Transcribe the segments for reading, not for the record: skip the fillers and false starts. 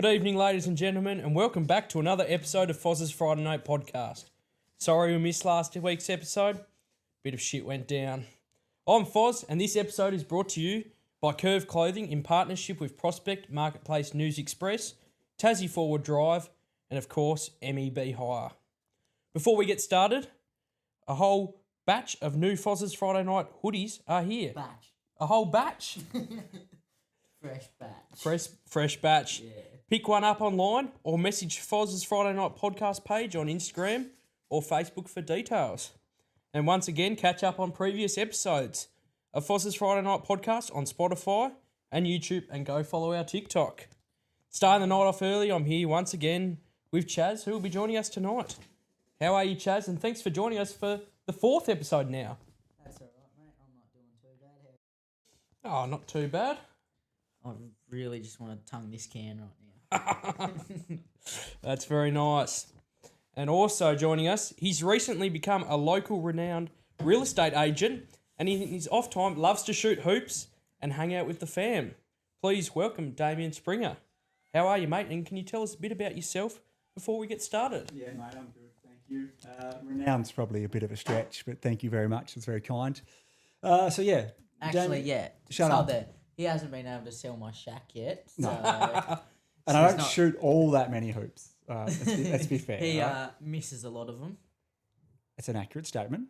Good evening, ladies and gentlemen, and welcome back to another episode of Fozz's Friday Night Podcast. Sorry we missed last week's episode. Bit of shit went down. I'm Fozz, and this episode is brought to you by Curve Clothing in partnership with Prospect Marketplace Newsxpress, Tassie Forward Drive, and of course, MEB Hire. Before we get started, a whole batch of new Fozz's Friday Night hoodies are here. Batch. A whole batch? Fresh batch. Fresh batch. Yeah. Pick one up online or message Fozz's Friday Night Podcast page on Instagram or Facebook for details. And once again, catch up on previous episodes of Fozz's Friday Night Podcast on Spotify and YouTube, and go follow our TikTok. Starting the night off early, I'm here once again with Chazz, who will be joining us tonight. How are you, Chazz? And thanks for joining us for the 4th episode now. That's all right, mate. I'm not doing too bad. Oh, not too bad. I really just want to tongue this can right now. That's very nice. And also joining us, he's recently become a local renowned real estate agent, and in his off time loves to shoot hoops and hang out with the fam. Please welcome Damien Springer. How are you, mate? And can you tell us a bit about yourself before we get started? Yeah, mate, I'm good, thank you. Renowned's probably a bit of a stretch, but thank you very much. It's very kind. So yeah, Actually, yeah. Shut up. There. He hasn't been able to sell my shack yet. So and I don't shoot all that many hoops. Let's be fair. He right? misses a lot of them. It's an accurate statement.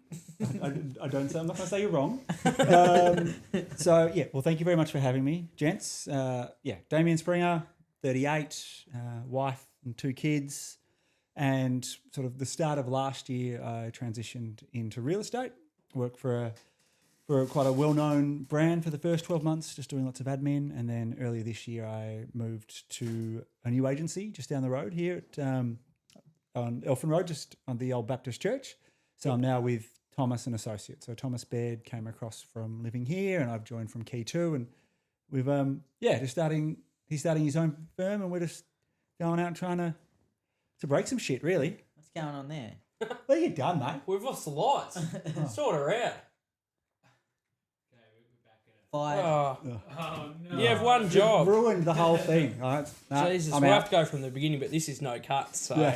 I don't say, I'm not going to say you're wrong. So yeah, well, thank you very much for having me, gents. Damien Springer, 38, wife and 2 kids. And sort of the start of last year, I transitioned into real estate, worked for quite a well-known brand for the first 12 months, just doing lots of admin. And then earlier this year, I moved to a new agency just down the road here at on Elfin Road, just on the old Baptist church. So I'm now with Thomas and Associates. So Thomas Baird came across from living here, and I've joined from Key 2. And we've he's starting his own firm, and we're just going out and trying to break some shit, really. What's going on there? What have you done, mate? We've lost the lights. Sort her out. 5. Oh, no. you have one job. Ruined the whole thing. Right? Jesus, I'm we'll out. have to go from the beginning, but this is no cuts. So.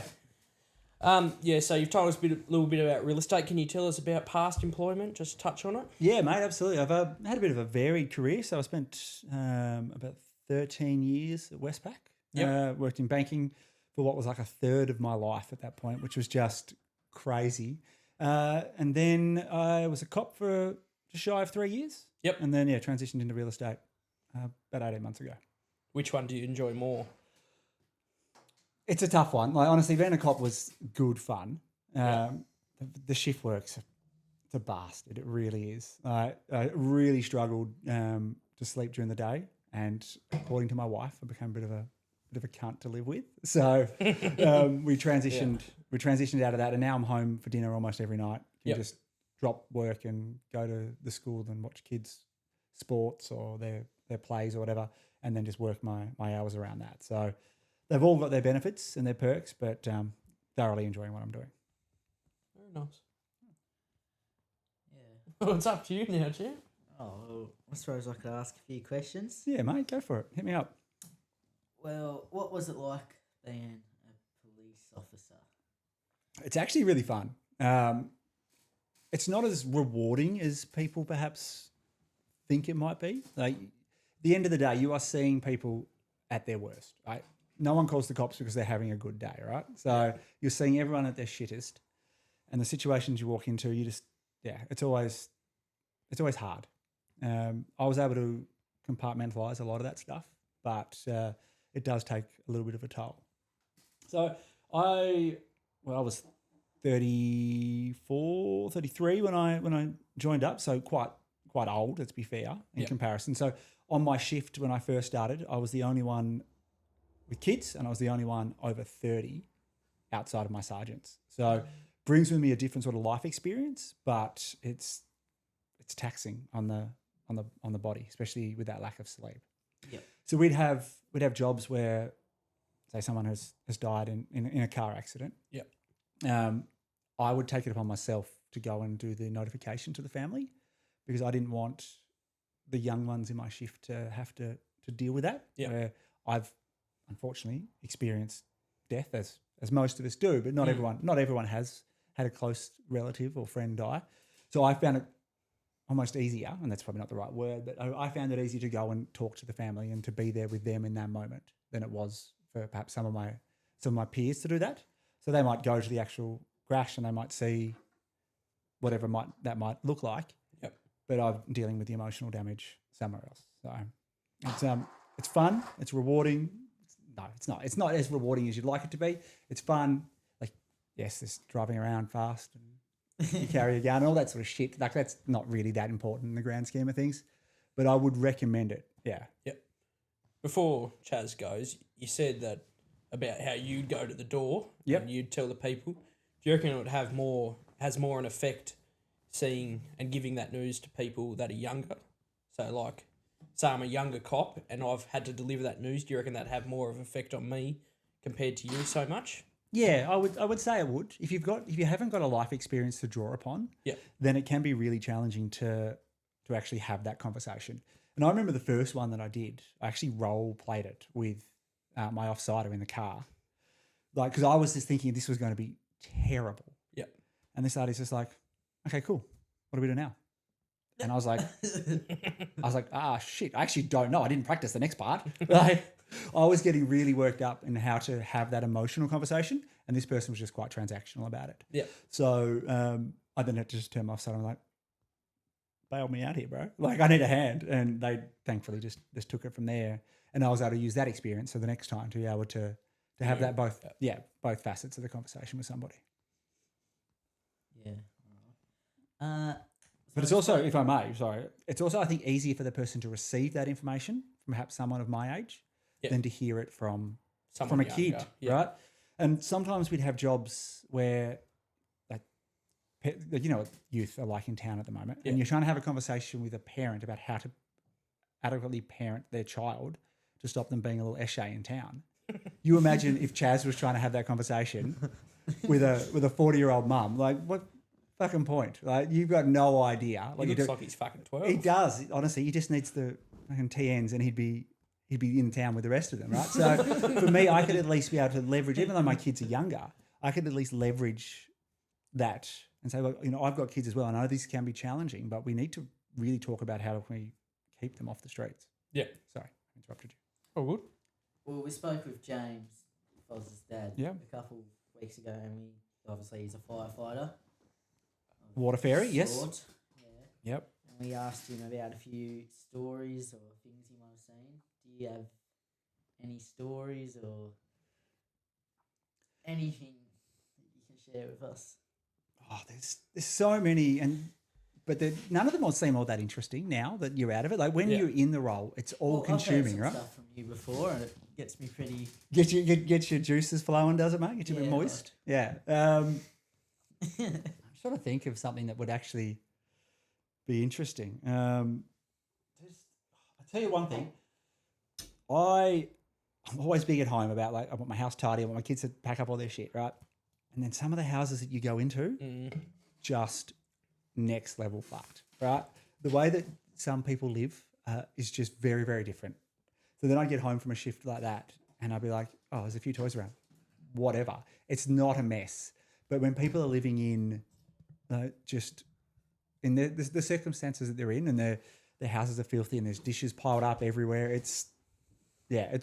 Yeah. So you've told us a little bit about real estate. Can you tell us about past employment? Just touch on it. Yeah, mate, absolutely. I've had a bit of a varied career. So I spent about 13 years at Westpac. Yep. Worked in banking for what was like a third of my life at that point, which was just crazy. And then I was a cop for just shy of 3 years. Yep. And then, transitioned into real estate about 18 months ago. Which one do you enjoy more? It's a tough one. Like, honestly, being a cop was good fun. The shift work's it's a bastard. It really is. I really struggled to sleep during the day, and according to my wife, I became a bit of a cunt to live with. So we transitioned out of that, and now I'm home for dinner almost every night. You just drop work and go to the school and watch kids' sports or their plays or whatever, and then just work my hours around that. So they've all got their benefits and their perks, but thoroughly enjoying what I'm doing. Very nice. Yeah. Well, it's up to you now, Jim. Oh, well, I suppose I could ask a few questions. Yeah, mate, go for it. Hit me up. Well, what was it like being a police officer? It's actually really fun. It's not as rewarding as people perhaps think it might be. Like, at the end of the day, you are seeing people at their worst, right? No one calls the cops because they're having a good day, right? So you're seeing everyone at their shittest, and the situations you walk into, it's always hard. I was able to compartmentalize a lot of that stuff, but it does take a little bit of a toll. So I was 34, 33 when I joined up, so quite old, let's be fair, in comparison. So on my shift when I first started, I was the only one with kids, and I was the only one over 30 outside of my sergeants. So brings with me a different sort of life experience, but it's taxing on the body, especially with that lack of sleep. Yep. So we'd have jobs where, say, someone has died in a car accident. Yep. I would take it upon myself to go and do the notification to the family, because I didn't want the young ones in my shift to have to deal with that. Yep. Where I've unfortunately experienced death as most of us do, but not everyone has had a close relative or friend die. So I found it almost easier, and that's probably not the right word, but I found it easier to go and talk to the family and to be there with them in that moment than it was for perhaps some of my peers to do that. So they might go to the actual crash and they might see whatever that might look like. Yep. But I'm dealing with the emotional damage somewhere else. So it's fun. It's rewarding. No, it's not. It's not as rewarding as you'd like it to be. It's fun. Like, yes, there's driving around fast and you carry a gun and all that sort of shit. Like, that's not really that important in the grand scheme of things. But I would recommend it. Yeah. Yep. Before Chazz goes, you said that about how you'd go to the door and you'd tell the people. Do you reckon it would has more an effect seeing and giving that news to people that are younger? So like, say I'm a younger cop and I've had to deliver that news. Do you reckon that'd have more of an effect on me compared to you so much? Yeah, I would say it would. If you haven't got a life experience to draw upon, then it can be really challenging to actually have that conversation. And I remember the first one that I did, I actually role played it with my offsider in the car, like, because I was just thinking this was going to be terrible. Yep. And this lady's just like, okay, cool. What do we do now? And I was like, shit, I actually don't know. I didn't practice the next part. Like, I was getting really worked up in how to have that emotional conversation, and this person was just quite transactional about it. Yeah. So I then had to just turn my offside. I'm like, bail me out here, bro. Like, I need a hand. And they thankfully just took it from there. And I was able to use that experience so the next time to be able to have that both facets of the conversation with somebody. Yeah. But it's also, if I may, it's also, I think, easier for the person to receive that information from perhaps someone of my age than to hear it from a kid, right? And sometimes we'd have jobs where, like, you know what youth are like in town at the moment, and you're trying to have a conversation with a parent about how to adequately parent their child to stop them being a little eshay in town. You imagine if Chazz was trying to have that conversation with a 40-year-old mum, like, what fucking point? Like, you've got no idea. He looks like he's fucking 12. He does, honestly. He just needs the fucking TNs and he'd be in town with the rest of them, right? So for me, I could at least be able to leverage, even though my kids are younger, I could at least leverage that and say, look, you know, I've got kids as well. I know this can be challenging, but we need to really talk about how we keep them off the streets. Yeah. Sorry, I interrupted you. Oh, good. Well, we spoke with James, Fozz's dad, a couple of weeks ago, and obviously he's a firefighter. Water Fairy, yes. Yeah. Yep. And we asked him about a few stories or things he might have seen. Do you have any stories or anything that you can share with us? Oh, there's so many, but none of them all seem all that interesting now that you're out of it. Like, when you're in the role, it's all consuming, I've heard some right? stuff from you before, and it gets me pretty. Get your juices flowing, does it, mate? Get you a bit moist. Right. Yeah. I'm trying to think of something that would actually be interesting. I'll tell you one thing. I'm always big at home about, like, I want my house tidy. I want my kids to pack up all their shit, right? And then some of the houses that you go into, just next level fucked, right? The way that some people live is just very, very different. So then I'd get home from a shift like that and I'd be like, oh, there's a few toys around. Whatever. It's not a mess. But when people are living in just in the circumstances that they're in, and their houses are filthy and there's dishes piled up everywhere, it's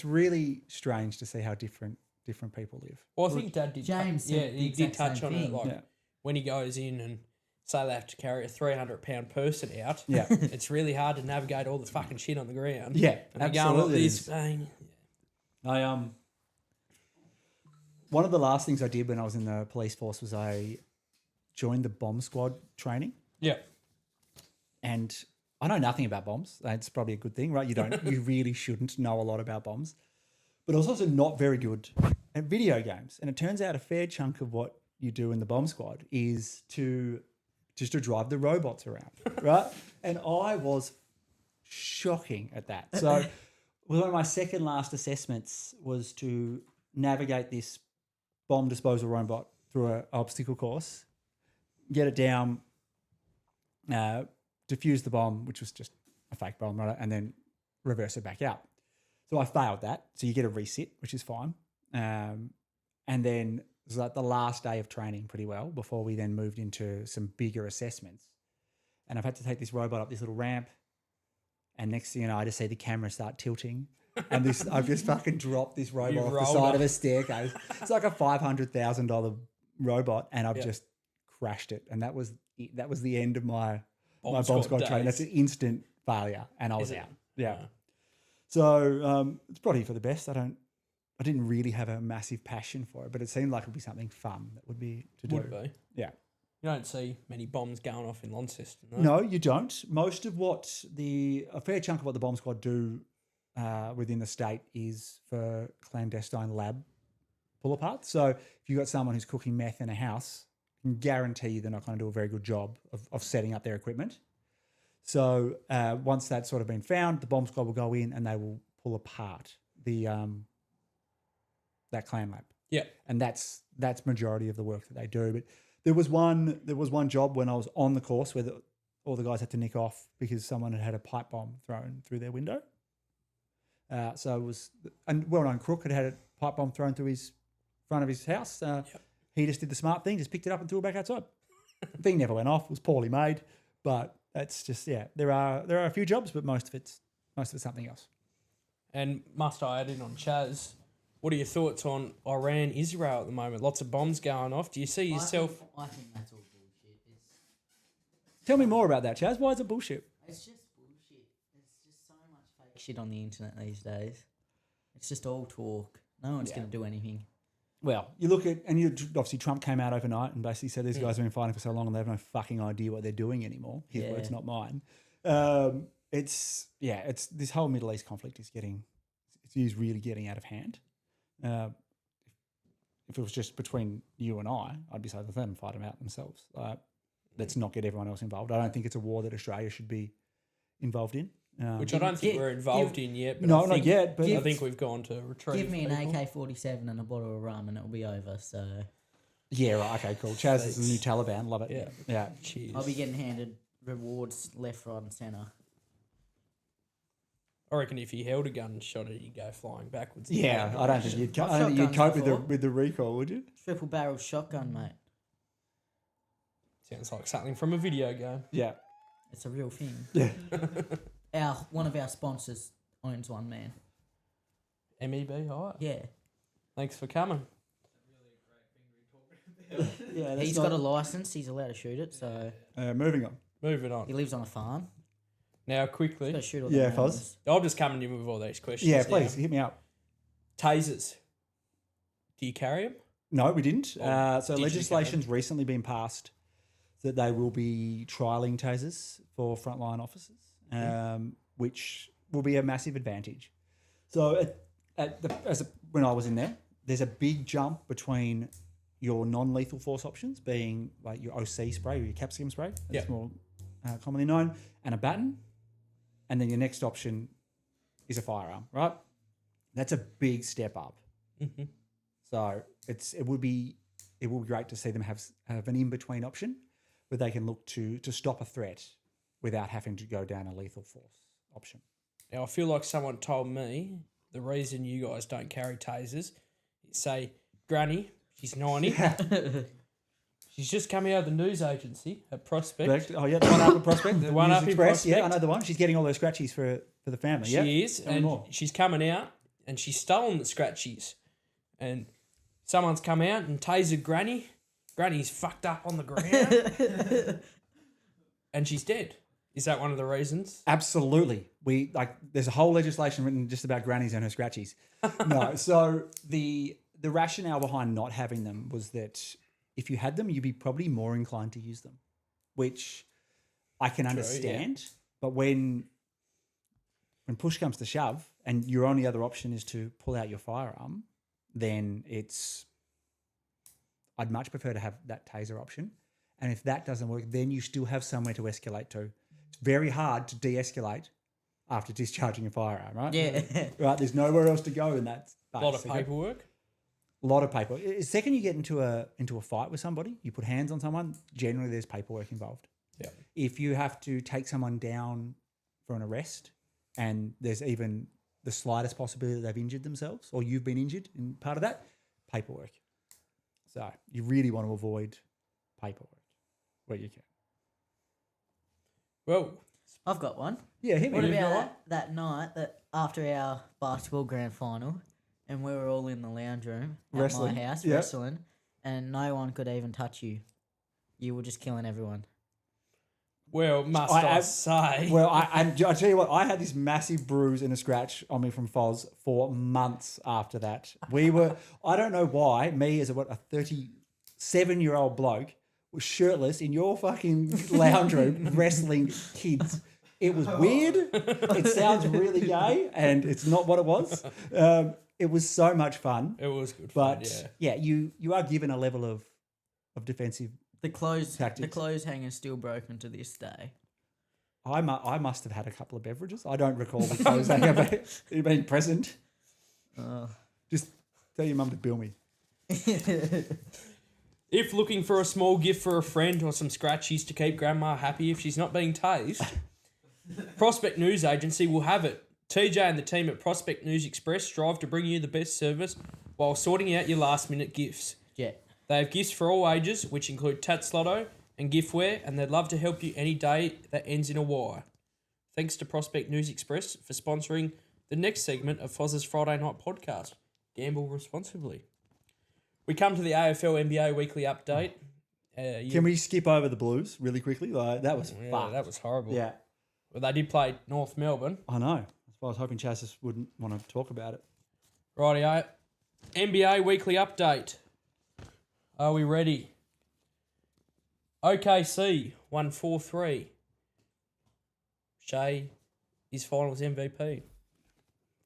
really strange to see how different people live. Well, I think Dad did. James he did touch on it. thing. When he goes in and say they have to carry a 300-pound person out. Yeah. It's really hard to navigate all the fucking shit on the ground. Yeah, and absolutely. One of the last things I did when I was in the police force was I joined the bomb squad training. Yeah. And I know nothing about bombs. That's probably a good thing, right? You really shouldn't know a lot about bombs. But I was also not very good at video games. And it turns out a fair chunk of what you do in the bomb squad is to drive the robots around, right? And I was shocking at that. So one of my second last assessments was to navigate this bomb disposal robot through an obstacle course, get it down, defuse the bomb, which was just a fake bomb, right? And then reverse it back out. So I failed that. So you get a resit, which is fine. And then it was like the last day of training pretty well before we then moved into some bigger assessments. And I've had to take this robot up this little ramp. And next thing you know, I just see the camera start tilting. And I've just fucking dropped this robot off the side of a staircase. It's like a $500,000 robot, and I've just crashed it. And that was the end of my bomb squad training. That's an instant failure, and I was out. Yeah. So it's probably for the best. I didn't really have a massive passion for it, but it seemed like it would be something fun that would be to do. Would be. Yeah. You don't see many bombs going off in Launceston, though. No, you don't. Most of a fair chunk of what the bomb squad do within the state is for clandestine lab pull-aparts. So if you've got someone who's cooking meth in a house, I can guarantee you they're not going to do a very good job of setting up their equipment. So once that's sort of been found, the bomb squad will go in and they will pull apart that clan lab. Yeah. And that's majority of the work that they do. But there was one job when I was on the course where all the guys had to nick off because someone had a pipe bomb thrown through their window. So it was a well-known crook had a pipe bomb thrown through his front of his house. He just did the smart thing, just picked it up and threw it back outside. The thing never went off. It was poorly made, but that's just There are a few jobs, but most of it's something else. And must I add in on Chazz? What are your thoughts on Iran, Israel at the moment? Lots of bombs going off. Do you see yourself? I think that's all bullshit. Tell me more about that, Chazz. Why is it bullshit? It's just bullshit. There's just so much fake shit on the internet these days. It's just all talk. No one's going to do anything. Well, you look at, and obviously Trump came out overnight and basically said these guys have been fighting for so long and they have no fucking idea what they're doing anymore. His words, not mine. It's this whole Middle East conflict is really getting out of hand. If it was just between you and I'd be saying let them fight them out themselves. Let's not get everyone else involved. I don't think it's a war that Australia should be involved in. Which I don't think we're involved in yet. But not yet. But I think we've gone to retreat. Give me an AK-47 and a bottle of rum and it'll be over. So yeah, right. Okay, cool. Chazz is the new Taliban. Love it. Yeah. Cheers. I'll be getting handed rewards left, right, and centre. I reckon if you held a gun and shot it, you'd go flying backwards. Yeah, I don't think you'd cope with the recoil, would you? Triple barrel shotgun, mate. Sounds like something from a video game. Yeah. It's a real thing. Yeah. One of our sponsors owns one, man. MEB Hire. Yeah. Thanks for coming. Yeah, he's got a license. He's allowed to shoot it. So Moving on. He lives on a farm. Now, quickly. He's shoot all the Fozz. I'll just come in with all these questions. Yeah, please hit me up. Tasers. Do you carry them? No, we didn't. So did you legislation's recently been passed that they will be trialling tasers for frontline officers, which will be a massive advantage. So when I was in there's a big jump between your non-lethal force options being like your OC spray or your capsicum spray, that's more commonly known, and a baton. And then your next option is a firearm, right? That's a big step up. Mm-hmm. So it would be great to see them have an in-between option where they can look to stop a threat without having to go down a lethal force option. Now, I feel like someone told me the reason you guys don't carry tasers is, say, Granny, she's 90. She's just coming out of the news agency at Prospect. Oh, yeah, the one up at Prospect. The one up in Prospect. Yeah, I know the one. She's getting all those scratchies for the family. She is, and she's coming out, and she's stolen the scratchies. And someone's come out and tasered Granny. Granny's fucked up on the ground. And she's dead. Is that one of the reasons? Absolutely. There's a whole legislation written just about grannies and her scratchies. No, so the rationale behind not having them was that if you had them, you'd be probably more inclined to use them, which I can understand. Yeah. But when push comes to shove and your only other option is to pull out your firearm, then I'd much prefer to have that taser option. And if that doesn't work, then you still have somewhere to escalate to. It's very hard to de-escalate after discharging a firearm, right? Yeah. Right, there's nowhere else to go in that space. A lot of paperwork. A lot of paperwork. The second you get into a fight with somebody, you put hands on someone, generally there's paperwork involved. Yeah. If you have to take someone down for an arrest and there's even the slightest possibility that they've injured themselves or you've been injured in part of that, paperwork. So you really want to avoid paperwork where you can. Well, I've got one. Yeah, hit me. What about that night that after our basketball grand final and we were all in the lounge room at Wrestling. my house Yep. wrestling and no one could even touch you? You were just killing everyone. well, must I say? Well, I tell you what, I had this massive bruise and a scratch on me from Fozz for months after that. I don't know why, me as a 37-year-old bloke was shirtless in your fucking lounge room wrestling kids. It was weird. It sounds really gay, and it's not what it was. It was so much fun. It was good But fun, yeah. you are given a level of defensive. The clothes Tactics. hanger's still broken to this day. I must have had a couple of beverages. I don't recall the clothes hanger being present. Just tell your mum to bill me. If looking for a small gift for a friend or some scratchies to keep grandma happy if she's not being tased, Prospect News Agency will have it. TJ and the team at Prospect Newsxpress strive to bring you the best service while sorting out your last-minute gifts. Jet. They have gifts for all ages, which include Tats Lotto and giftware, and they'd love to help you any day that ends in a Y. Thanks to Prospect Newsxpress for sponsoring the next segment of Fozz's Friday Night Podcast. Gamble responsibly. We come to the AFL NBA weekly update. Can we skip over the Blues really quickly? Like that was fucked. That was horrible. Yeah, Well, they did play North Melbourne. I know. That's why I was hoping Chazz wouldn't want to talk about it. Rightio. NBA weekly update. Are we ready? OKC won 4-3. Shea is finals MVP.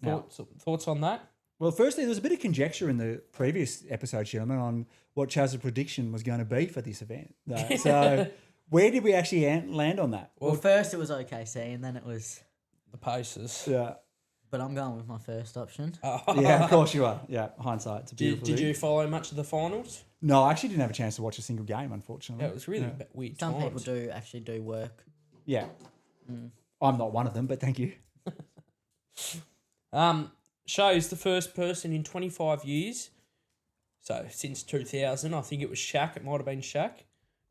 Now- Thoughts on that? Well, firstly, there was a bit of conjecture in the previous episode, gentlemen, on what Chazz's prediction was going to be for this event. So, where did we actually land on that? Well, first it was OKC and then it was... The Pacers. Yeah, But I'm going with my first option. yeah, of course you are. Yeah, hindsight. It's a beautiful Did thing. you follow much of the finals? No, I actually didn't have a chance to watch a single game, unfortunately. Yeah, it was really weird Some times. people do actually do work. Yeah. I'm not one of them, but thank you. Shea's the first person in 25 years, so since 2000, I think it was Shaq, it might have been Shaq,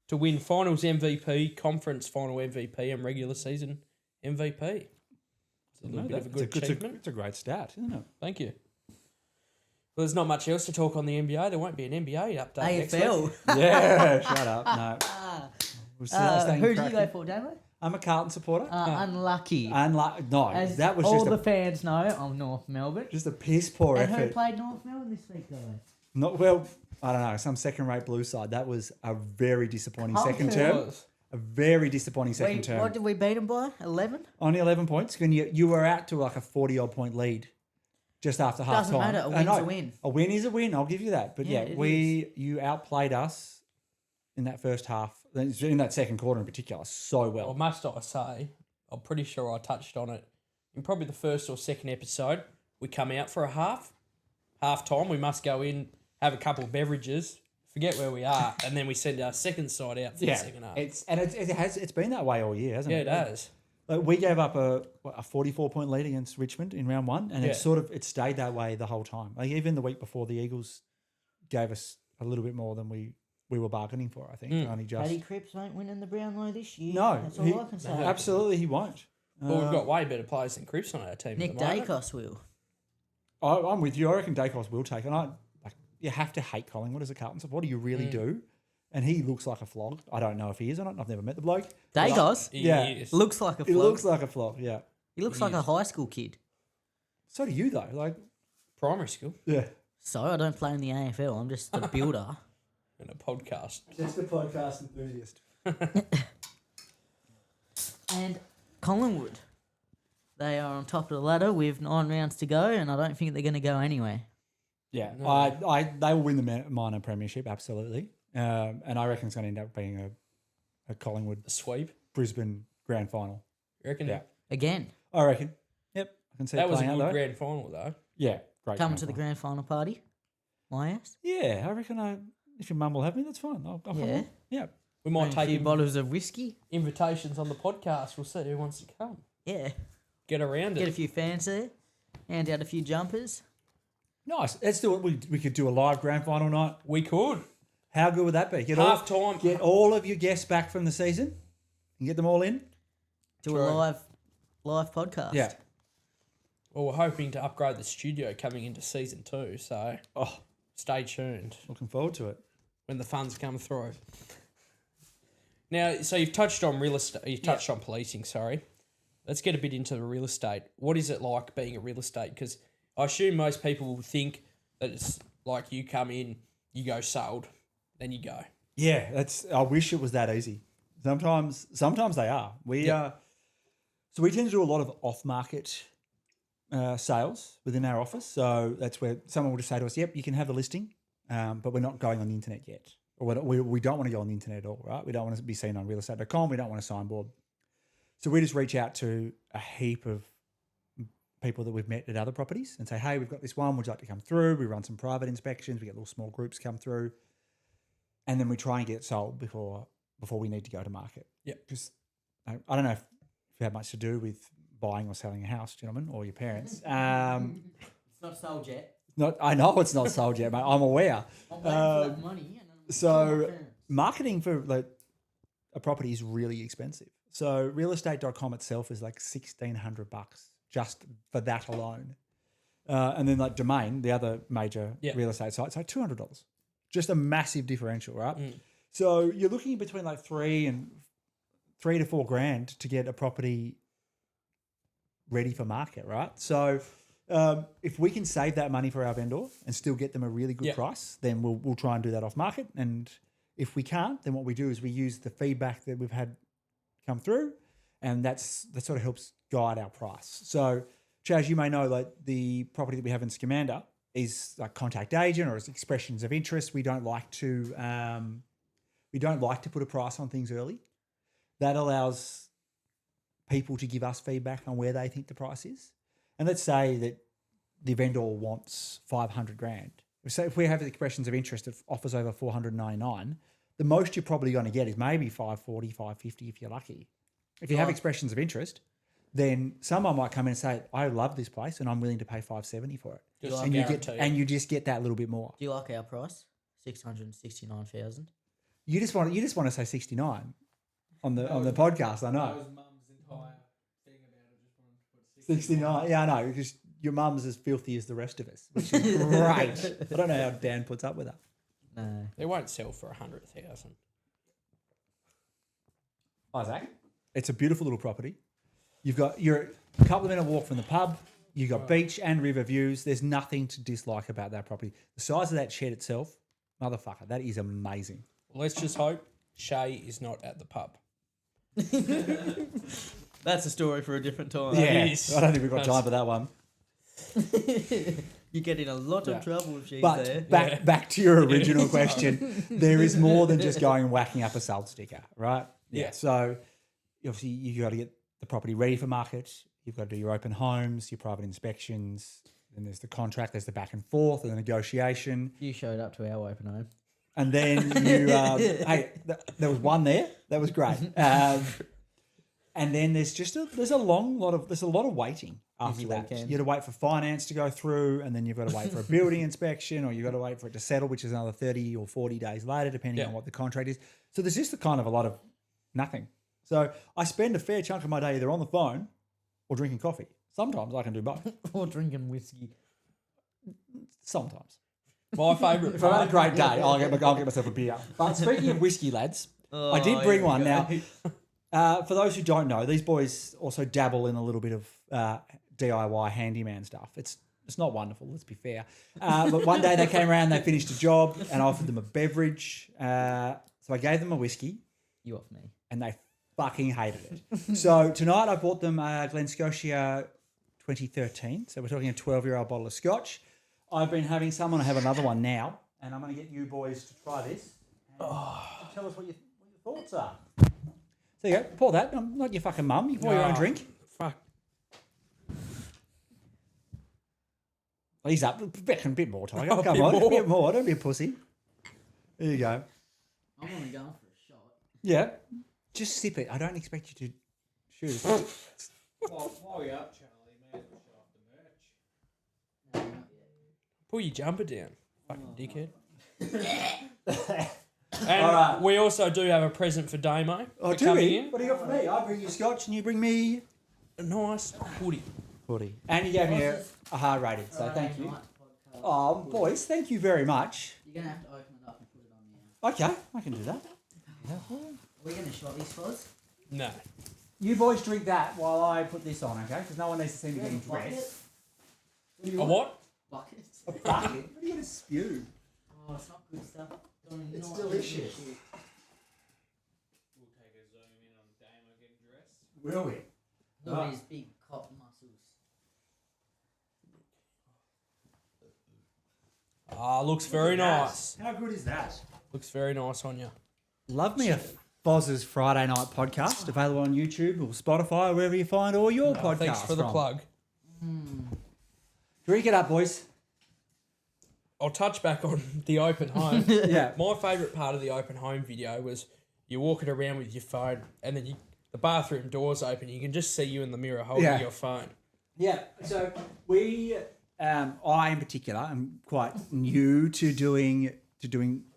to win finals MVP, conference final MVP, and regular season MVP. It's a little bit of a good achievement. It's a great stat, isn't it? Thank you. Well, there's not much else to talk on the NBA. There won't be an NBA update next week. AFL. Yeah, shut up. No. We'll stay Who did you cracking. go for, Damo? I'm a Carlton supporter. Unlucky. No, As that was all just the fans know, I'm North Melbourne. just a piss poor And who effort. played North Melbourne this week, though? Not well. I don't know. Some second-rate blue side. That was a very disappointing second Carlton term. A very disappointing second term. What did we beat them by? 11? Only 11 points. When you were out to like a 40-odd point lead just after half Doesn't time. matter. A win's a win. A win is a win. I'll give you that. But Yeah, you outplayed us in that first half, in that second quarter in particular, so well. Well, must I say, I'm pretty sure I touched on it in probably the first or second episode. We come out for a half time. We must go in, have a couple of beverages, forget where we are, and then we send our second side out for the second half. It's been that way all year, hasn't Yeah, it? it has. Like we gave up a 44-point lead against Richmond in round one, and Yeah. it stayed that way the whole time. Like even the week before, the Eagles gave us a little bit more than we were bargaining for. I think only just Paddy Cripps won't win in the Brownlow this year. no, That's all I can say. absolutely he won't. Well, we've got way better players than Cripps on our team. Nick at the moment. Dacos will. I'm with you. I reckon Dacos will take, and you have to hate Collingwood as a Carlton supporter. You really do. And he looks like a flog. I don't know if he is or not. I've never met the bloke. Dacos He Yeah. is. looks like a He flog. looks like a flog. Yeah. He looks like a high school kid. So do you though. Like primary school yeah. So I don't play in the AFL. I'm just a builder. and a podcast. Just a podcast enthusiast. And Collingwood, they are on top of the ladder with 9 rounds to go, and I don't think they're going to go anywhere. Yeah, No. they will win the minor premiership absolutely, and I reckon it's going to end up being a Collingwood A sweep. Brisbane grand final. You reckon? Yeah, Again, I reckon. Yep, I can see That it was a playing good out though. grand final though. Yeah, great. coming grand to the final. grand final party. My ass. Yeah, I reckon. If your mum will have me, that's fine. I'll come Yeah. along. Yeah. We might And a take few bottles of whiskey. invitations on the podcast. We'll see who wants to come. Yeah. Get around Get a it. few fans there. Hand out a few jumpers. Nice. Let's do it. We could do a live grand final night. We could. How good would that be? Half time. Get all of your guests back from the season and get them all in. Do a live podcast. Yeah. Well, we're hoping to upgrade the studio coming into season 2, so stay tuned Looking forward to it. when the funds come through. Now, so you've touched on real estate. You've touched on policing. Sorry, let's get a bit into the real estate. What is it like being a real estate? Because I assume most people will think that it's like you come in, you go sold, then you go. Yeah, I wish it was that easy. Sometimes they are. So we tend to do a lot of off-market sales within our office. So that's where someone will just say to us, "Yep, you can have the listing, but we're not going on the internet yet, or we don't want to go on the internet at all, right? We don't want to be seen on realestate.com. We don't want a signboard." So we just reach out to a heap of people that we've met at other properties and say, "Hey, we've got this one. Would you like to come through?" We run some private inspections. We get little small groups come through, and then we try and get it sold before we need to go to market. Yeah, because I don't know if you have much to do with buying or selling a house, gentlemen, or your parents. It's not sold yet. I know it's not sold yet, mate. I'm aware. I'm waiting for that money. So marketing for a property is really expensive. So realestate.com itself is like $1,600 just for that alone. And then like Domain, the other major real estate site, it's like $200. Just a massive differential, right? Mm. So you're looking between like $3 to $4 grand to get a property ready for market, right? So if we can save that money for our vendor and still get them a really good price, then we'll try and do that off market. And if we can't, then what we do is we use the feedback that we've had come through, and that sort of helps guide our price. So Chazz, you may know like the property that we have in Scamander is like contact agent or it's expressions of interest. We don't like to put a price on things early. That allows people to give us feedback on where they think the price is. And let's say that the vendor wants 500 grand. So if we have expressions of interest that offers over 499, the most you're probably going to get is maybe 540, 550 if you're lucky. If you have expressions of interest, then someone might come in and say, "I love this place and I'm willing to pay 570 for it." And you just get that little bit more. Do you like our price? 669,000. You just want to say 69 on the podcast, I know. 69. Yeah, I know, because your mum's as filthy as the rest of us, which is great. I don't know how Dan puts up with that. No. They won't sell for 100,000. Isaac, it's a beautiful little property. You're a couple of minute walk from the pub. You've got beach and river views. There's nothing to dislike about that property. The size of that shed itself, motherfucker, that is amazing. Let's just hope Shay is not at the pub. That's a story for a different time. Yeah, I don't think we've got time for that one. You get in a lot of trouble if she's but there. Back to your original question, there is more than just going and whacking up a sold sticker, right? Yeah. So obviously you've got to get the property ready for market. You've got to do your open homes, your private inspections. Then there's the contract, there's the back and forth, and the negotiation. You showed up to our open home. And then you, there was one there. That was great. And then there's a lot of waiting after that. Weekend. You got to wait for finance to go through, and then you've got to wait for a building inspection, or you've got to wait for it to settle, which is another 30 or 40 days later, depending on what the contract is. So there's just a kind of a lot of nothing. So I spend a fair chunk of my day either on the phone or drinking coffee. Sometimes I can do both. Or drinking whiskey. Sometimes. My favourite. If I had a great day, I'll get myself a beer. But speaking of whiskey, lads, I did bring one. Now, for those who don't know, these boys also dabble in a little bit of DIY handyman stuff. It's not wonderful, let's be fair. But one day they came around, they finished a job, and I offered them a beverage. So I gave them a whiskey. You off me. And they fucking hated it. So tonight I bought them a Glen Scotia 2013. So we're talking a 12-year-old bottle of scotch. I've been having some, and I have another one now. And I'm going to get you boys to try this. Tell us what your thoughts are. There you go. Pour that. I'm not your fucking mum. You pour your own drink. Fuck. Well, he's up. A bit more, Tiger. Come on. A bit more. Don't be a pussy. There you go. I'm only going for a shot. Yeah. Just sip it. I don't expect you to shoot. While you're up, Charlie, may as well show off the merch. Pull your jumper down, fucking dickhead. And right. we also do have a present for Damo. Oh, for do coming we? in. What do you got for me? I bring you scotch and you bring me A nice hoodie. Hoodie. And you gave me a hard rating, so thank you. Oh, boys, thank you very much. You're going to have to open it up and put it on there. Okay, I can do that. Are we going to shot these, Fozz? No. You boys drink that while I put this on, okay? Because no one needs to see me getting dressed. A what? Bucket? A bucket? What are you going to spew? Oh, it's not good stuff. It's delicious. We'll take a zoom in on Damo getting dressed. Will we? Look at his big cop muscles. Ah, looks very nice. How good is that? Looks very nice on you. Love me a Fozz's Friday Night podcast, available on YouTube or Spotify, or wherever you find all your podcasts. Thanks for the from. plug. Drink it up, boys. I'll touch back on the open home. Yeah. My favourite part of the open home video was you walking around with your phone and then the bathroom door's open. You can just see you in the mirror holding your phone. Yeah. So I in particular, am quite new to doing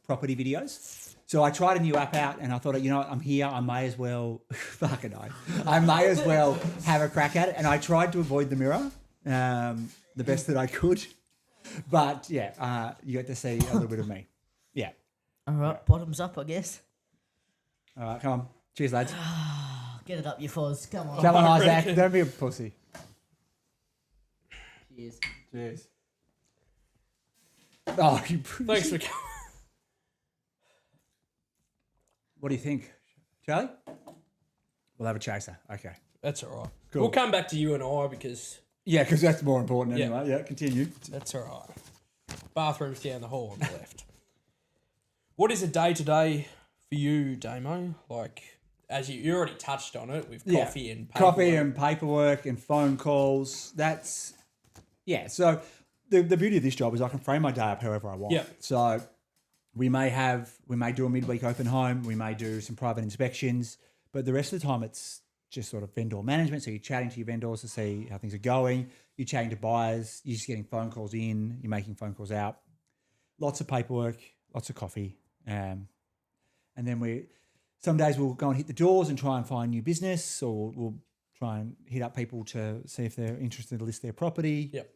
property videos. So I tried a new app out and I thought, you know what, I'm here. I may as well, fucking I may as well have a crack at it. And I tried to avoid the mirror the best that I could. But yeah, you get to see a little bit of me. Yeah. All right, bottoms up, I guess. All right, come on. Cheers, lads. Get it up, you Fozz. Come on. Come on, I Isaac. reckon. Don't be a pussy. Cheers. Cheers. Oh, you Thanks for coming. What do you think, Charlie? We'll have a chaser. Okay. That's all right. Cool. We'll come back to you and I because Yeah, because that's more important Yeah. anyway. Yeah, continue. that's all right. Bathroom's down the hall on the left. What is a day-to-day for you, Damo? Like, as you already touched on it with coffee and paperwork. Coffee and paperwork and phone calls. That's, yeah. So the beauty of this job is I can frame my day up however I want. Yeah. So we may do a midweek open home. We may do some private inspections, but the rest of the time it's just sort of vendor management. So you're chatting to your vendors to see how things are going. You're chatting to buyers. You're just getting phone calls in. You're making phone calls out. Lots of paperwork, lots of coffee. And then some days we'll go and hit the doors and try and find new business, or we'll try and hit up people to see if they're interested to list their property. Yep.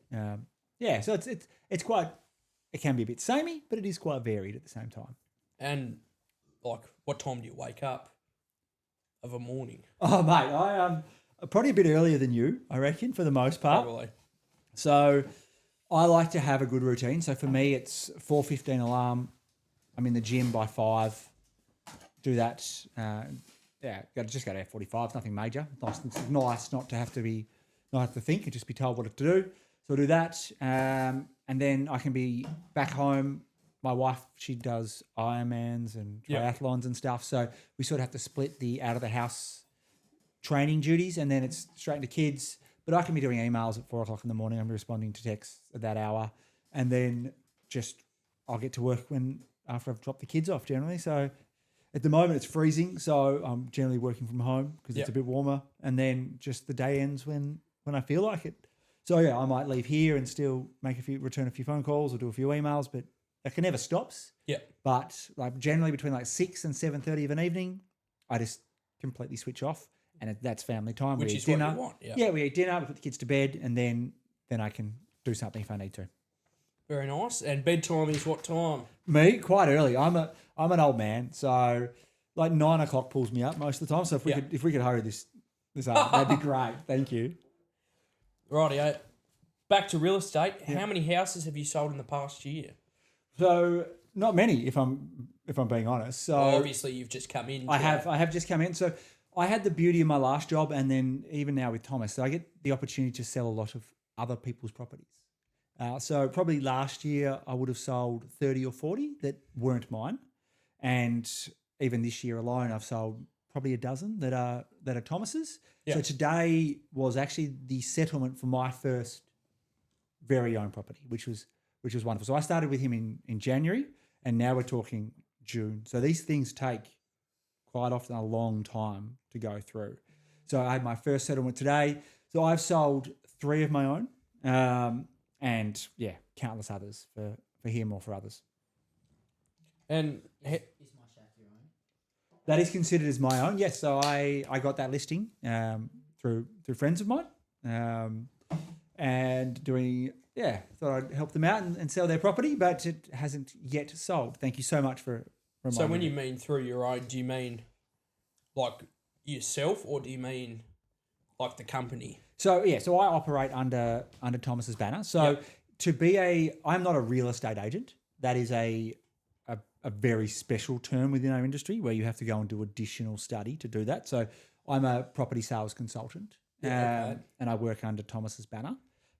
Yeah, so it's quite, it can be a bit samey, but it is quite varied at the same time. And, like, what time do you wake up of a morning? Oh, mate, I am probably a bit earlier than you, I reckon, for the most part. Probably. So I like to have a good routine. So for me, it's 4:15 alarm. I'm in the gym by 5. Do that. Just go to F45. Nothing major. It's nice not to have to think and just be told what to do. So I'll do that. And then I can be back home. My wife, she does Ironmans and triathlons and stuff. So we sort of have to split the out of the house training duties, and then it's straight into kids. But I can be doing emails at 4 o'clock in the morning. I'm responding to texts at that hour. And then I'll get to work after I've dropped the kids off generally. So at the moment it's freezing. So I'm generally working from home because it's a bit warmer. And then just the day ends when I feel like it. So yeah, I might leave here and still return a few phone calls or do a few emails, but it can never stops. Yeah. But like generally between like 6 and 7:30 of an evening, I just completely switch off, and that's family time. Which we is eat dinner. what you want. Yeah. Yeah, we eat dinner, we put the kids to bed, and then I can do something if I need to. Very nice. And bedtime is what time? Me, quite early. I'm an old man, so like 9 o'clock pulls me up most of the time. So if we could hurry this up, that'd be great. Thank you. Rightio. Back to real estate. Yeah. How many houses have you sold in the past year? So not many, if I'm being honest. So well, obviously you've just come in. I have just come in. So I had the beauty of my last job, and then even now with Thomas, so I get the opportunity to sell a lot of other people's properties. So probably last year I would have sold 30 or 40 that weren't mine, and even this year alone I've sold probably a dozen that are Thomas's. Yeah. So today was actually the settlement for my first very own property, which was wonderful. So I started with him in January, and now we're talking June. So these things take quite often a long time to go through. So I had my first settlement today. So I've sold 3 of my own. and countless others for him or for others. And Is my shack your own? That is considered as my own. Yes, so I got that listing through friends of mine, and doing thought I'd help them out and sell their property, but it hasn't yet sold. Thank you so much for reminding so when me. you mean through your own, do you mean like yourself, or do you mean like the company? So I operate under Thomas's banner. So I'm not a real estate agent. That is a very special term within our industry where you have to go and do additional study to do that. So I'm a property sales consultant, and I work under Thomas's banner.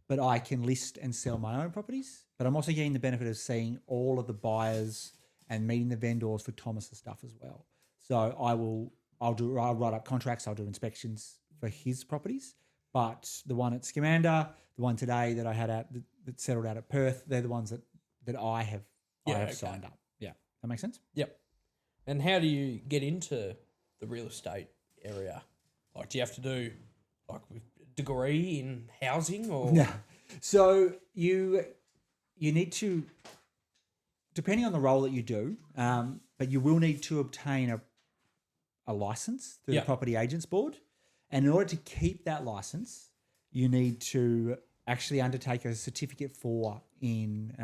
But I can list and sell my own properties. But I'm also getting the benefit of seeing all of the buyers and meeting the vendors for Thomas's stuff as well. So I'll write up contracts. I'll do inspections for his properties. But the one at Scamander, the one today that I had out that settled out at Perth, they're the ones that I have signed up. Yeah, that makes sense. Yep. And how do you get into the real estate area? Like, do you have to do like with a degree in housing or? No. So you need to, depending on the role that you do, but you will need to obtain a license through the Property Agents Board. And in order to keep that license, you need to actually undertake a certificate 4 in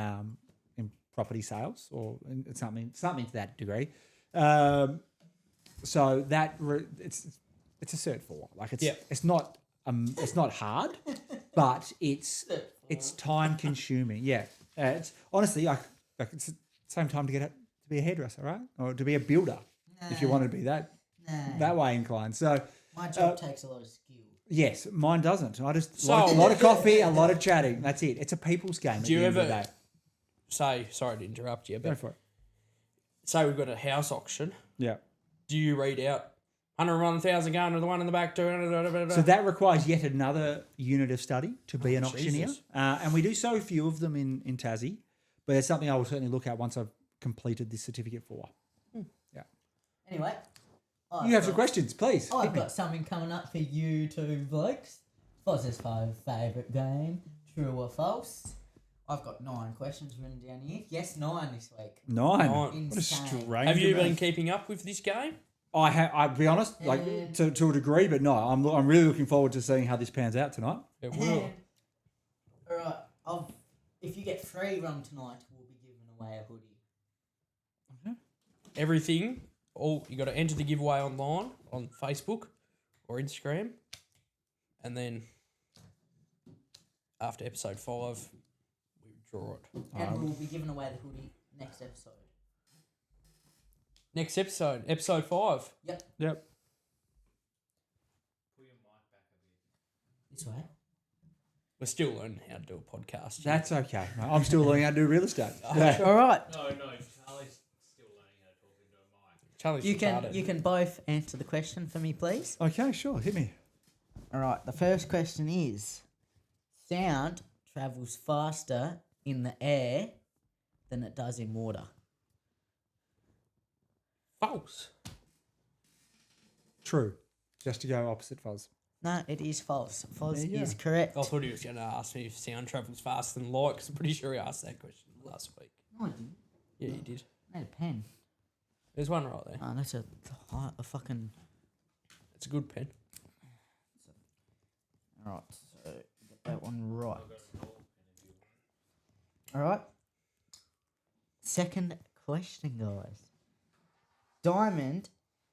property sales or something to that degree. So that it's a cert 4. Like it's not hard, but it's time consuming. Yeah, it's honestly like it's the same time to get to be a hairdresser, right, or to be a builder if you want to be that way inclined. So. My job takes a lot of skill. Yes, mine doesn't. I just a lot of coffee, a lot of chatting. That's it. It's a people's game. Do you ever say, sorry to interrupt you, but go for it. Say we've got a house auction. Yeah. Do you read out 101,000 going to the one in the back? So that requires yet another unit of study to be an auctioneer. And we do so few of them in Tassie, but it's something I will certainly look at once I've completed this certificate 4. Yeah. Anyway. You have some questions, please. I've got something coming up for you two blokes. Fozz's favourite game, true or false. I've got 9 questions written down here. Yes, 9 this week. 9. What a Insane. strange. Have you been keeping up with this game? I have. I'll be honest, like to a degree, but no. I'm really looking forward to seeing how this pans out tonight. It will. Alright, if you get 3 wrong tonight, we'll be giving away a hoodie. Okay. Everything. You got to enter the giveaway online on Facebook or Instagram, and then after episode 5, we draw it. And we'll be giving away the hoodie next episode. Next episode, episode 5. Yep. Pull your mic back a bit. This way. We're still learning how to do a podcast. That's okay. I'm still learning how to do real estate. Yeah. All right. No, Charlie's still learning how to talk into a mic. Charlie's You can both answer the question for me, please. Okay, sure. Hit me. All right. The first question is: sound travels faster in the air than it does in water. false. True. Just to go opposite Fozz. No, it is false. Fozz There you is go. correct. I thought he was going to ask me if sound travels faster than light, because I'm pretty sure he asked that question last week. No, I didn't. Yeah, you did. I had a pen. There's one right there. Oh, that's a fucking... It's a good pen. All right, so get that one right. All right. Second question, guys. Diamond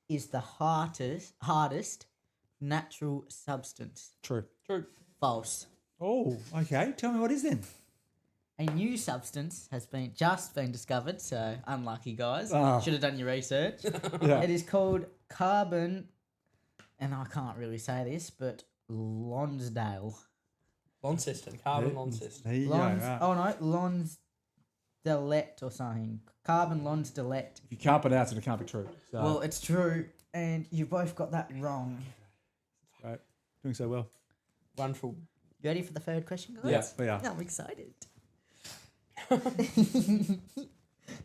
is the hardest natural substance. True. True. False. Oh, okay. Tell me what is then. A new substance has just been discovered, so unlucky, guys. Oh. Should have done your research. Yeah. It is called carbon, and I can't really say this, but Lonsdale. Launceston. Carbon Launceston. There you go. Right. Oh no, Lonsdelette or something. Carbon Lonsdelette. If you can't pronounce it, it can't be true. So, Well, it's true, and you both got that wrong. right. Doing so well. Wonderful. You ready for the third question, guys? Yes, we are. I'm excited.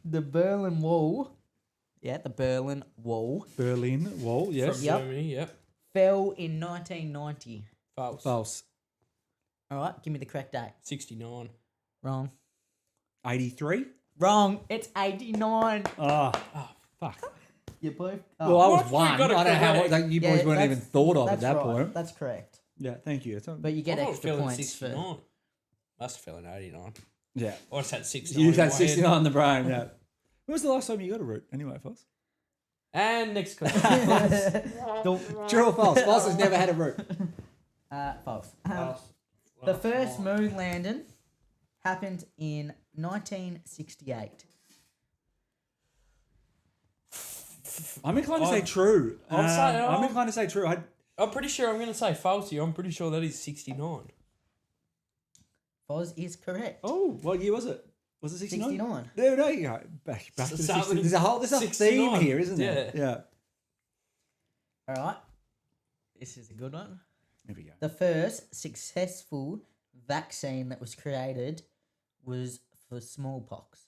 The Berlin Wall. Yeah, the Berlin Wall Berlin Wall, yes. From Yep. Germany, yep. fell in 1990. False. False. All right, give me the correct date. 69. Wrong. 83. Wrong. It's 89. Oh, fuck. You both. Well, I was What? one. We got it I don't know how correct. like, you boys weren't even thought of at that's that right. point. That's correct. Yeah, thank you. But you get I thought extra it fell in points for. 69. Must have fell in 89. Yeah. I just had 69. You in had my 69 head. in the brain, yeah. When was the last time you got a root? Anyway, Fozz. And next question. True or false? Fozz has never had a root. False. Last The first one. moon landing happened in 1968. I'm inclined to say true. I'll say- I'm inclined to say true. I'm pretty sure I'm going to say false here. I'm pretty sure that is 69. Fozz is correct. Oh, what year was it? Was it 69? 69. There you go. Back to the Something- 60s. There's a theme 69. here, isn't there? Yeah. All right. This is a good one. Here we go. The first successful vaccine that was created was for smallpox.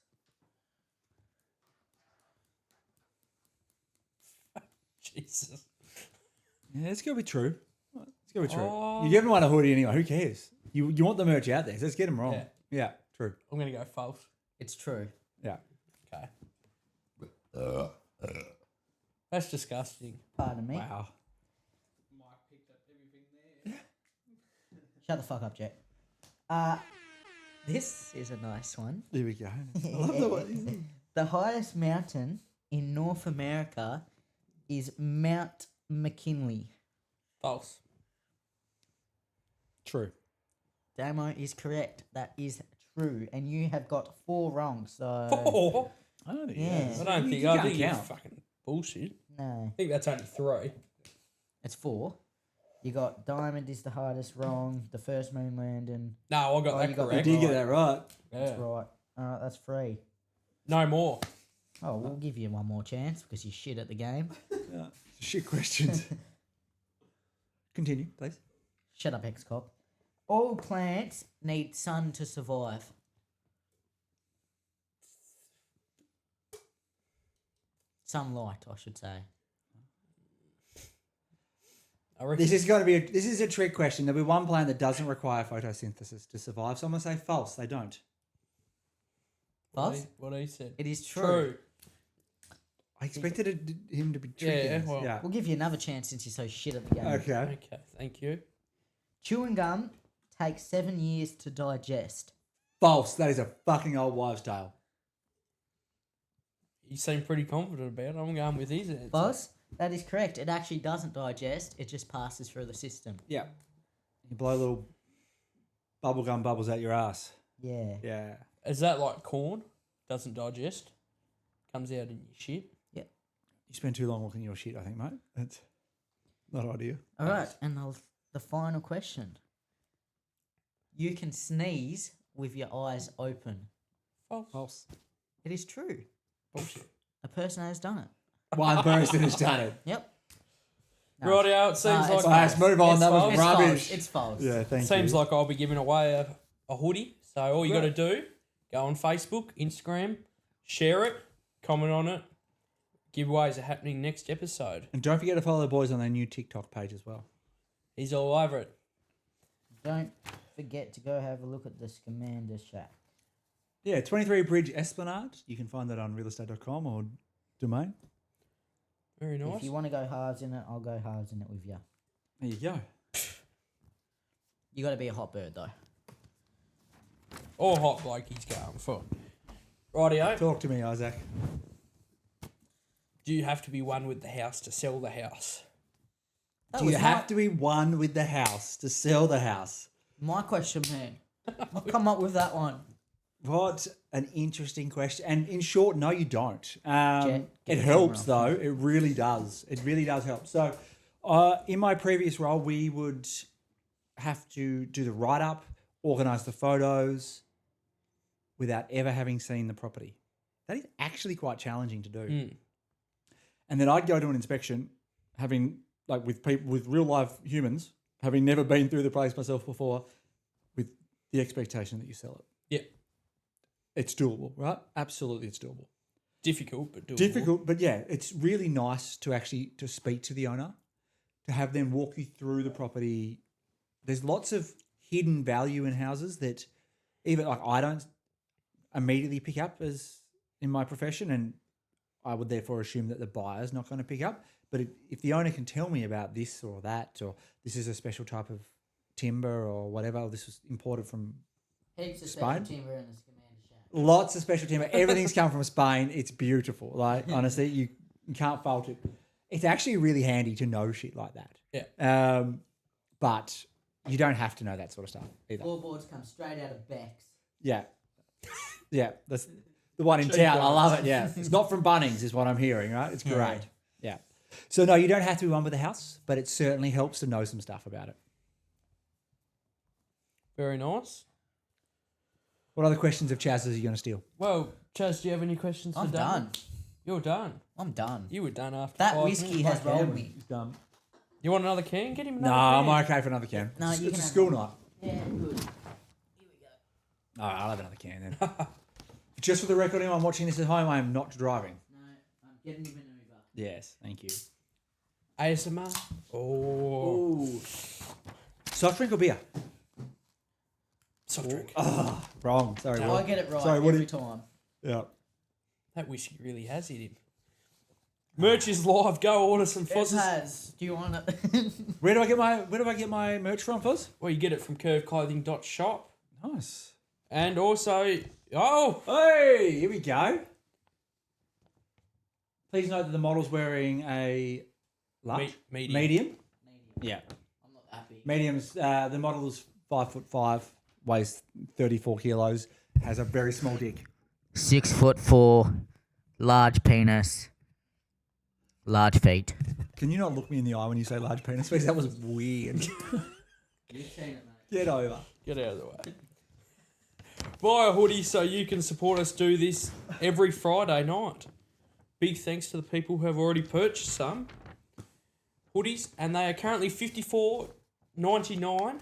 Jesus. Yeah, it's got to be true. It's got to be true. Oh. You're giving one a hoodie anyway. Who cares? You want the merch out there. So let's get them wrong. Yeah. Yeah, true. I'm going to go false. It's true. Yeah. Okay. That's disgusting. Pardon me. Wow. Mike picked up everything there. Shut the fuck up, Jet. This is a nice one. There we go. I love the way. The highest mountain in North America is Mount McKinley. False. True. Damo is correct. That is true. And you have got 4 wrong, so... Oh, I don't think Yeah. it is. I don't think. You I can't think you're count. fucking bullshit. No, I think that's only 3. it's 4. You got Diamond is the hardest wrong. The first moon landing. No, I got Oh, that you got You correct. did get that right. That's Yeah. right. That's 3. No more. Oh, we'll give you one more chance because you're shit at the game. Yeah. Shit questions. Continue, please. Shut up, ex-cop. All plants need sun to survive. Sunlight, I should say. I reckon. This is a trick question. There'll be one plant that doesn't require photosynthesis to survive. So I'm gonna say false. They don't. False? What he said. It is true. True. I expected him to be tricky. Yeah, well- We'll give you another chance since you're so shit at the game. Okay. Okay, thank you. Chewing gum takes 7 years to digest. False. That is a fucking old wives' tale. You seem pretty confident about it. I'm going with his answer. Boss, that is correct. It actually doesn't digest. It just passes through the system. Yeah. You blow little bubblegum bubbles out your ass. Yeah. Yeah. Is that like corn? Doesn't digest? Comes out in your shit? You spend too long looking at your shit, I think, mate. That's not ideal. All right, and the final question. You can sneeze with your eyes open. False. False. It is true. Bullshit. A person has done it. One person has done it. Yep. Rightio, it seems No, like it's Well, let's move on. It's That was false. It's rubbish. false. It's false. Yeah, thank seems you. like I'll be giving away a hoodie. So all you got to do, go on Facebook, Instagram, share it, comment on it. Giveaways are happening next episode. And don't forget to follow the boys on their new TikTok page as well. He's all over it. Don't forget to go have a look at the Scamander Shack. Yeah, 23 Bridge Esplanade. You can find that on realestate.com or Domain. Very nice. If you want to go halves in it, I'll go halves in it with you. There you go. You got to be a hot bird though. Or hot bloke he's going for. Rightio. Talk to me, Isaac. Do you have to be one with the house to sell the house? Do you have to be one with the house to sell the house? My question, man. I'll come up with that one. What an interesting question. And in short, no, you don't. Jet, It get the helps, camera though. It really does. It really does help. So, in my previous role, we would have to do the write-up, organise the photos without ever having seen the property. That is actually quite challenging to do. Mm. And then I'd go to an inspection, having like with people with real life humans, having never been through the place myself before, with the expectation that you sell it. Yeah. It's doable, right? Absolutely, it's doable. Difficult, but doable. Difficult, but yeah, it's really nice to actually to speak to the owner, to have them walk you through the property. There's lots of hidden value in houses that even like I don't immediately pick up as in my profession, and I would therefore assume that the buyer's not going to pick up. But if the owner can tell me about this or that, or this is a special type of timber or whatever, or this was imported from Heaps of Spain? special timber in this commander shack. lots of special timber, everything's come from Spain. It's beautiful. Like honestly, you can't fault it. It's actually really handy to know shit like that. Yeah. But you don't have to know that sort of stuff either. Floorboards come straight out of Beck's. Yeah. Yeah. That's the one in town. I love it. Yeah. It's not from Bunnings is what I'm hearing, right? It's great. Yeah. So no, you don't have to be one with the house, but it certainly helps to know some stuff about it. Very nice. What other questions of Chazz are you going to steal? Well, Chazz, do you have any questions I'm for Damien? done. You're done. I'm done. You were done after That 5 whiskey minutes. has rolled me. He's done. You want another can? Get him another No, can. I'm okay for another can. No, you it's can a have school one. night. Yeah, good. Here we go. All right, I'll have another can then. Just for the record, anyone watching this at home, I am not driving. No, I'm getting even Uber. Yes, thank you. ASMR. Oh. Ooh. Soft drink or beer? Soft drink. Oh, wrong. Sorry. No. Will. I get it right Sorry, what every did- time. Yeah. That whiskey really has hit him. Merch is live. Go order some It Fozz's. has. Do you want it? Where do I get my merch from, Fozz? Well, you get it from curveclothing.shop. Nice. And also, oh, Hey, here we go. Please note that the model's wearing a large, medium. medium. Medium. Yeah, I'm not happy. medium's. The model is 5'5", weighs 34 kilos, has a very small dick. 6'4", large penis, large feet. Can you not look me in the eye when you say large penis? Please? That was weird. You've seen it, mate. Get over. Get out of the way. Buy a hoodie so you can support us do this every Friday night. Big thanks to the people who have already purchased some hoodies, and they are currently $54.99,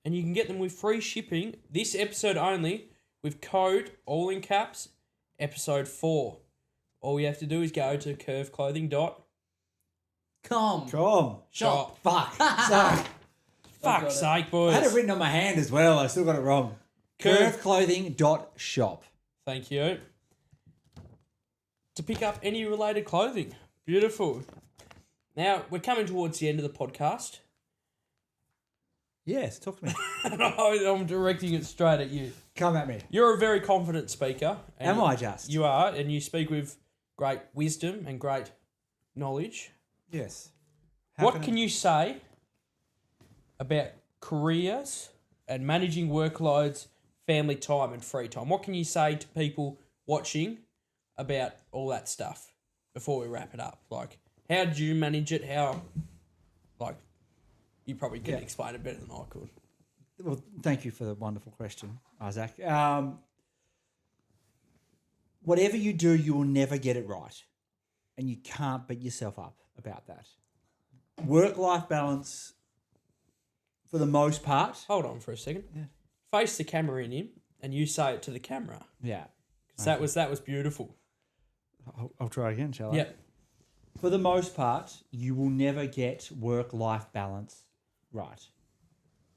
and you can get them with free shipping this episode only with code all in caps Ep.4. All you have to do is go to curveclothing.shop. Come. Fuck. Sorry. Fuck's sake, boys. I had it written on my hand as well. I still got it wrong. Curveclothing.shop. Thank you. To pick up any related clothing. Beautiful. Now, we're coming towards the end of the podcast. Yes, talk to me. I'm directing it straight at you. Come at me. You're a very confident speaker. and Am I just? You are, and you speak with great wisdom and great knowledge. Yes. What can you say about careers and managing workloads, family time and free time? What can you say to people watching about all that stuff before we wrap it up? Like, how did you manage it? You probably could explain it better than I could. Well, thank you for the wonderful question, Isaac. Whatever you do, you will never get it right. And you can't beat yourself up about that. Work-life balance, for the most part. Hold on for a second. Yeah. Face the camera in him and you say it to the camera. Yeah. 'Cause that was beautiful. I'll try again, shall I? Yep. For the most part, you will never get work-life balance right.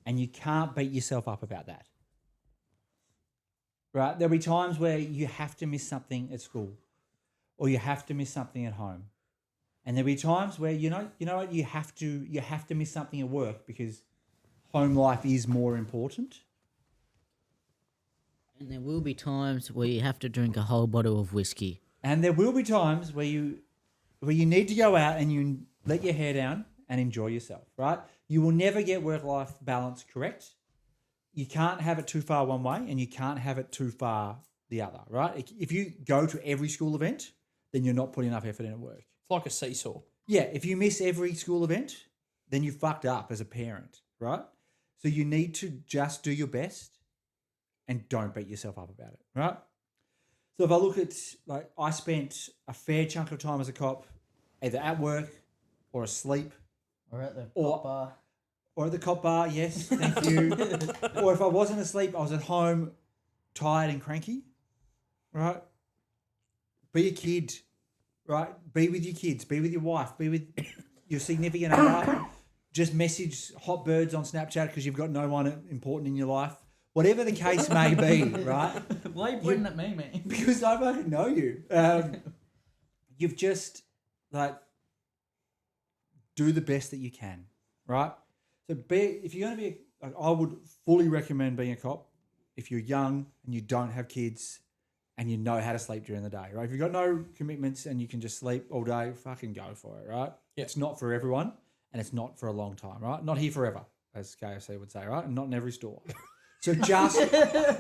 And you can't beat yourself up about that. Right? There'll be times where you have to miss something at school or you have to miss something at home. And there'll be times where you know what, you have to miss something at work because home life is more important. And there will be times where you have to drink a whole bottle of whiskey. And there will be times where you need to go out and you let your hair down and enjoy yourself, right? You will never get work-life balance correct. You can't have it too far one way and you can't have it too far the other, right? If you go to every school event, then you're not putting enough effort in at work. It's like a seesaw. Yeah, if you miss every school event, then you fucked up as a parent, right? So you need to just do your best and don't beat yourself up about it, right? So if I look at, like, I spent a fair chunk of time as a cop either at work or asleep Or at the Or- cop bar. or at the cop bar, yes, thank you. Or if I wasn't asleep, I was at home tired and cranky, right? Be a kid, right? Be with your kids, be with your wife, be with your significant other. Just message hot birds on Snapchat because you've got no one important in your life. whatever the case may be, right? Why are you pointing at me, man? Because I fucking know you. You've just like do the best that you can, right? So if you're going to be, I would fully recommend being a cop if you're young and you don't have kids and you know how to sleep during the day, right? If you've got no commitments and you can just sleep all day, fucking go for it, right? Yeah. It's not for everyone and it's not for a long time, right? Not here forever, as KFC would say, right? And not in every store. So just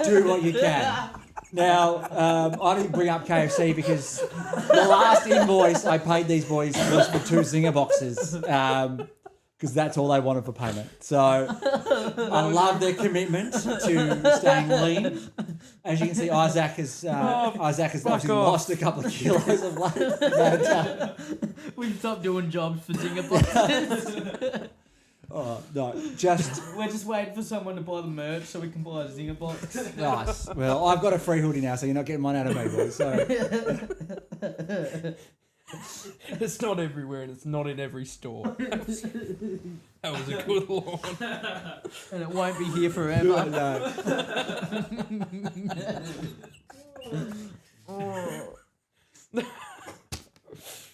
do what you can. Now, I didn't bring up KFC because the last invoice I paid these boys was for 2 Zinger boxes because that's all they wanted for payment. So I love their commitment to staying lean. As you can see, Isaac has obviously lost a couple of kilos of late. But, We've stopped doing jobs for Zinger boxes. oh, no, We're just waiting for someone to buy the merch so we can buy a Zinger box. nice. Well, I've got a free hoodie now, so you're not getting mine out of me, boys. So. It's not everywhere and it's not in every store. That was a good line. And it won't be here forever. No.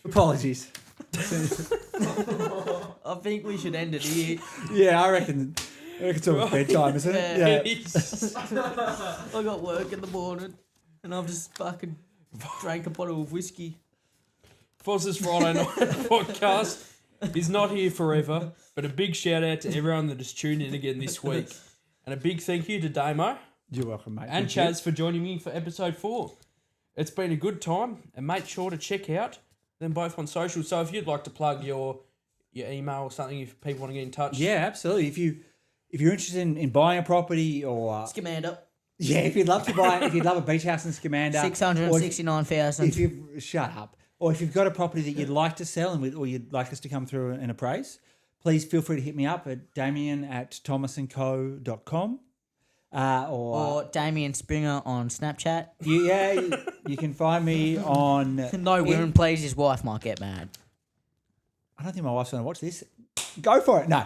Apologies. I think we should end it here. Yeah, I reckon it's almost bedtime, isn't it? Yeah. It is. I got work in the morning and I've just fucking drank a bottle of whiskey. Fozz's Friday Night podcast is not here forever, but a big shout out to everyone that has tuned in again this week. And a big thank you to Damo You're welcome, mate. and Thank Chazz for joining me for episode 4. It's been a good time, and make sure to check out them both on social. So if you'd like to plug your email or something, if people want to get in touch. you. Yeah, absolutely. If you're interested in buying a property or Scamander. yeah, if you'd love a beach house in Scamander, 669,000. if you shut up, or if you've got a property that you'd like to sell or you'd like us to come through and appraise, please feel free to hit me up at damien@thomasandco.com. Or Damien Springer on Snapchat. You can find me on. No women, please. His wife might get mad. I don't think my wife's going to watch this. Go for it. No.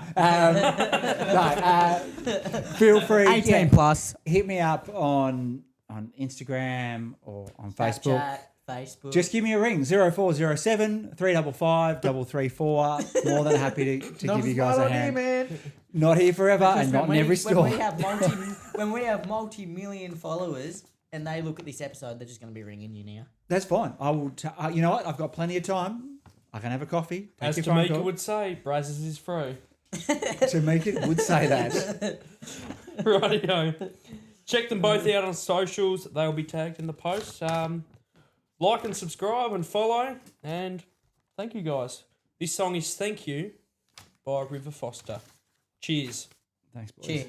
Feel free. 18 plus. Hit me up on Instagram or on Facebook. Snapchat, Facebook. Just give me a ring, 0407 355 334. More than happy to give you guys a hand. Man. Not here forever and not in every store. When we have multi-million followers and they look at this episode, they're just going to be ringing you now. That's fine. I will. You know what? I've got plenty of time. I can have a coffee. As Tamika would say, Brazzers is free. Tamika would say that. Rightio. Check them both out on socials. They'll be tagged in the post. Like and subscribe and follow. And thank you, guys. This song is Thank You by River Foster. Cheers. Thanks, boys. Cheers.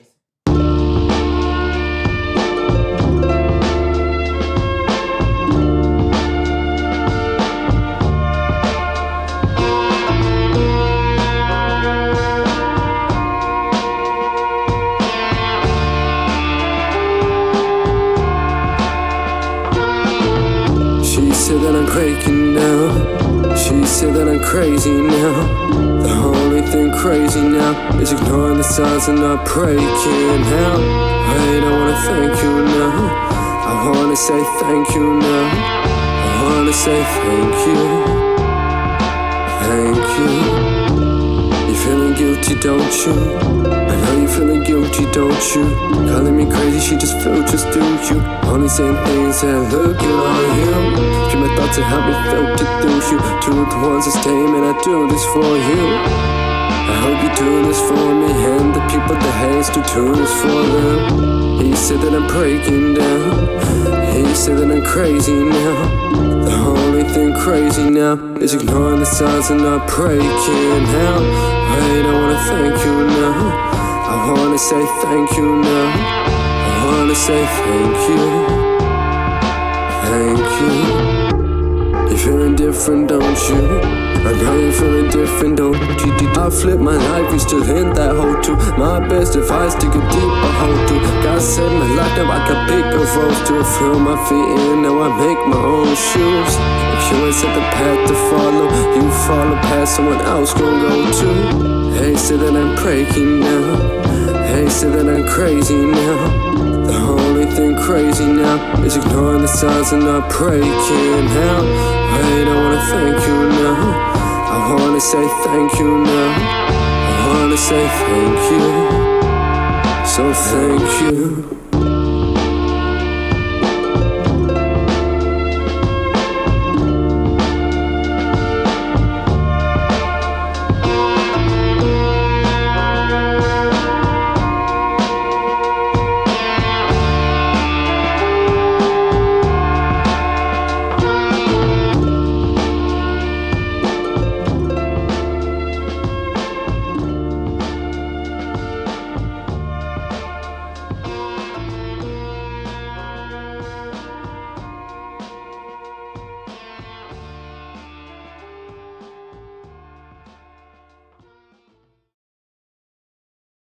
She said that I'm breaking down. She said that I'm crazy now. The only thing crazy now is ignoring the signs and not breaking out. Wait, I wanna thank you now. I wanna say thank you now. I wanna say thank you. Thank you. You're feeling guilty, don't you? I know you're feeling guilty, don't you? Calling me crazy, she just filters through you. Only saying things that look good on you. Dream my thoughts and help me filter through you. Two of the ones that's tame and I do this for you. I hope you're doing this for me and the people that hates to do this for them. He said that I'm breaking down. He said that I'm crazy now. The only thing crazy now is ignoring the signs and not breaking out. Wait, I wanna thank you now. I wanna say thank you now. I wanna say thank you. Thank you. You're feeling different, don't you? I know you're feeling different, don't you? I flip my life, you still in that hole too. My best advice, dig a deeper hole too. God saved my life, now I can pick a rose to feel my feet in, now I make my own shoes. If you ain't set the path to follow, you follow past someone else gon' go too. They say that I'm breaking now. They say that I'm crazy now. The only thing crazy now is ignoring the signs and not breaking out. Wait, I wanna thank you now. I wanna say thank you now. I wanna say thank you. So thank you.